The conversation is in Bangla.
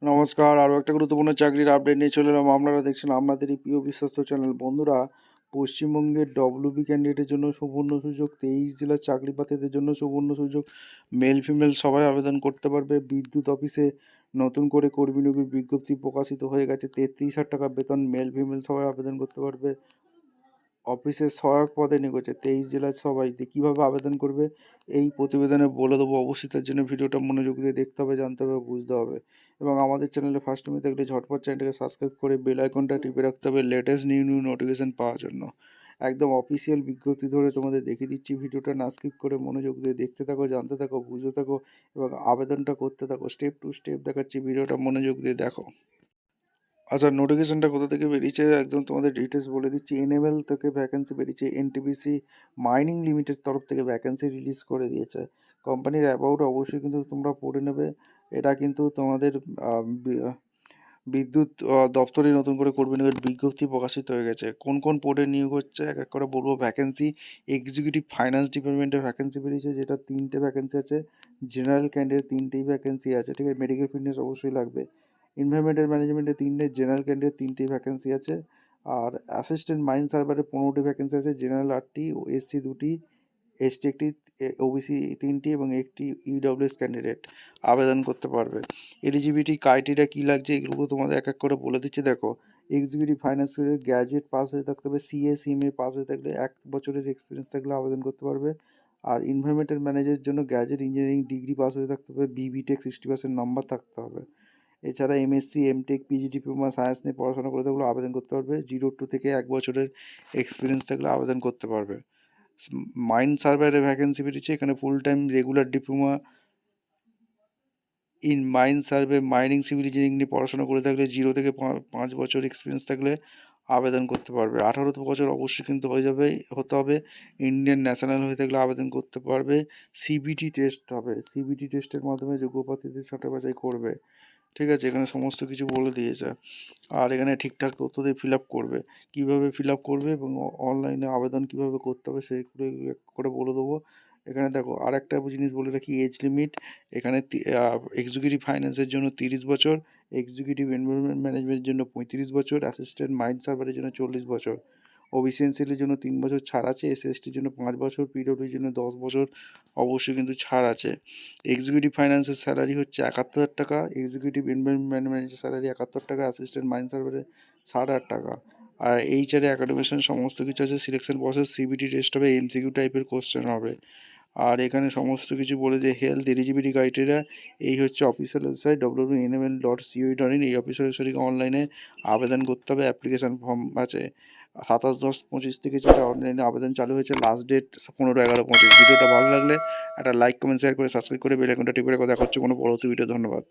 নমস্কার, আরও একটা গুরুত্বপূর্ণ চাকরির আপডেট নিয়ে চলে এলাম। আপনারা দেখছেন আপনাদের এই প্রিয় বিশ্বস্ত চ্যানেল। বন্ধুরা, পশ্চিমবঙ্গের ডব্লিউবি ক্যান্ডিডেটের জন্য সুবর্ণ সুযোগ, 23 জেলার চাকরি প্রার্থীদের জন্য সুবর্ণ সুযোগ। মেল ফিমেল সবাই আবেদন করতে পারবে। বিদ্যুৎ অফিসে নতুন করে কর্মী নিয়োগের বিজ্ঞপ্তি প্রকাশিত হয়ে গেছে। 33,000 টাকা বেতন, মেল ফিমেল সবাই আবেদন করতে পারবে। অফিসের সহায়ক পদে নিয়োগ হচ্ছে 23 জেলার সবাই। কীভাবে আবেদন করবে এই প্রতিবেদনে বলে দেবো। অবশ্যই তার জন্য ভিডিওটা মনোযোগ দিয়ে দেখতে হবে, জানতে হবে, বুঝতে হবে। এবং আমাদের চ্যানেলে ফার্স্ট টাইম থাকলে ঝটপট চ্যানেলটাকে সাবস্ক্রাইব করে বেল আইকনটা টিপে রাখতে হবে লেটেস্ট নিউ নোটিফিকেশান পাওয়ার জন্য। একদম অফিসিয়াল বিজ্ঞপ্তি ধরে তোমাদের দেখিয়ে দিচ্ছি। ভিডিওটা না স্কিপ করে মনোযোগ দিয়ে দেখতে থাকো, জানতে থাকো, বুঝতে থাকো এবং আবেদনটা করতে থাকো। স্টেপ টু স্টেপ দেখাচ্ছি, ভিডিওটা মনোযোগ দিয়ে দেখো। আচ্ছা, নোটিফিকেশানটা কোথা থেকে বেরিয়েছে একদম তোমাদের ডিটেলস বলে দিচ্ছি। এনএমএল থেকে ভ্যাকেন্সি বেরিয়েছে। এনটিপিসি মাইনিং লিমিটেড তরফ থেকে ভ্যাকেন্সি রিলিজ করে দিয়েছে। কোম্পানির অ্যাবাউট অবশ্যই কিন্তু তোমরা পড়ে নেবে। এটা কিন্তু তোমাদের বিদ্যুৎ দপ্তরে নতুন করে কর্মী নিয়োগের বিজ্ঞপ্তি প্রকাশিত হয়ে গেছে। কোন কোন পদে নিয়োগ হচ্ছে এক এক করে বলবো। ভ্যাকেন্সি এক্সিকিউটিভ ফাইন্যান্স ডিপার্টমেন্টে ভ্যাকেন্সি বেরিয়েছে, যেটা 3টে ভ্যাকেন্সি আছে। জেনারেল ক্যান্ডিডেট 3টেই ভ্যাকেন্সি আছে, ঠিক আছে। মেডিকেল ফিটনেস অবশ্যই লাগবে। এনভায়রনমেন্টাল ম্যানেজমেন্টে 3টে, জেনারেল ক্যান্ডিডেট 3টেই ভ্যাকেন্সি আছে। আর অ্যাসিস্ট্যান্ট মাইন সার্ভারে 15টি ভ্যাকেন্সি আছে। জেনারেল 8টি, এসসি 2টি, এসটি একটি, ওবিসি 3টি এবং একটি ইডব্লিউএস ক্যান্ডিডেট আবেদন করতে পারবে। এলিজিবিলিটি ক্রাইটেরিয়া কী লাগছে এগুলো তোমাদের এক এক করে বলে দিচ্ছি। দেখো, এক্সিকিউটিভ ফাইন্যান্স গ্র্যাজুয়েট পাস হয়ে থাকতে হবে। সিএ পাস হয়ে থাকলে 1 বছরের এক্সপিরিয়েন্স থাকলে আবেদন করতে পারবে। আর এনভায়রনমেন্টাল ম্যানেজারের জন্য গ্র্যাজুয়েট ইঞ্জিনিয়ারিং ডিগ্রি পাস হয়ে থাকতে হবে। বিবিটেক 60% নাম্বার থাকতে হবে। এছাড়া MSc, MTech, PG diploma science নিয়ে পড়াশোনা করে থাকলে আবেদন করতে পারবে। 0 থেকে 1 বছরের এক্সপিরিয়েন্স থাকলে আবেদন করতে পারবে। মাইন সার্ভারে ভ্যাকেন্সি বেরিয়েছে। এখানে full time regular diploma in mine survey mining civil engineering নিয়ে পড়াশোনা করে থাকলে 0 থেকে 5 বছর এক্সপিরিয়েন্স থাকলে আবেদন করতে পারবে। 18 বছর অবশ্যই কিন্তু হতে হবে। ইন্ডিয়ান ন্যাশনাল হয়ে থাকলে আবেদন করতে পারবে। সিবিটি টেস্ট হবে, সিবিটি টেস্টের মাধ্যমে যোগ্য প্রার্থীদের ছাঁটাই বাছাই করবে, ঠিক আছে। এখানে সমস্ত কিছু বলে দিয়েছে। আর এখানে ঠিকঠাক তথ্য দিয়ে ফিল আপ করবে। কীভাবে ফিল আপ করবে এবং অনলাইনে আবেদন কীভাবে করতে হবে সেইগুলো করে বলে দেবো। এখানে দেখো, আর একটা জিনিস বলে রাখি, এজ লিমিট। এখানে এক্সিকিউটিভ ফাইন্যান্সের জন্য 30 বছর, এক্সিকিউটিভ এনভায়রনমেন্ট ম্যানেজমেন্টের জন্য 35 বছর, অ্যাসিস্ট্যান্ট মাইন সার্ভারের জন্য 40 বছর। ওবিসি এনসিএলের জন্য 3 বছর ছাড় আছে। এসএসটির জন্য 5 বছর, পিডব্লিউডির জন্য 10 বছর অবশ্যই কিন্তু ছাড় আছে। এক্সিকিউটিভ ফাইন্যান্সের স্যালারি হচ্ছে 71,000 টাকা। এক্সিকিউটিভ এনভায়রনমেন্ট ম্যানেজার স্যালারি 71 টাকা। অ্যাসিস্ট্যান্ট মাইন সার্ভারে 8,500 টাকা। আর এইচআরে অ্যাকাডেমিশন সমস্ত কিছু আছে। সিলেকশন প্রসেস সিবিটি টেস্ট হবে, এমসিকিউ টাইপের কোশ্চেন হবে। আর এখানে সমস্ত কিছু বলে যে হেলথ এলিজিবিলিটি ক্রাইটেরিয়া এই হচ্ছে অফিসিয়াল ওয়েবসাইট www.nml.co.in। এই অফিসিয়াল ওয়েবসাইটে অনলাইনে আবেদন করতে হবে। অ্যাপ্লিকেশান ফর্ম আছে 27/10/25 থেকে, যেটা অনলাইনে আবেদন চালু হয়েছে। Last date 15/11/25। ভিডিওটা ভালো লাগলে একটা লাইক, কমেন্ট, শেয়ার করে সাবস্ক্রাইব করে বেল আইকনটা টিপে রেখে দেখা হচ্ছে কোনো পরবর্তী ভিডিও। ধন্যবাদ।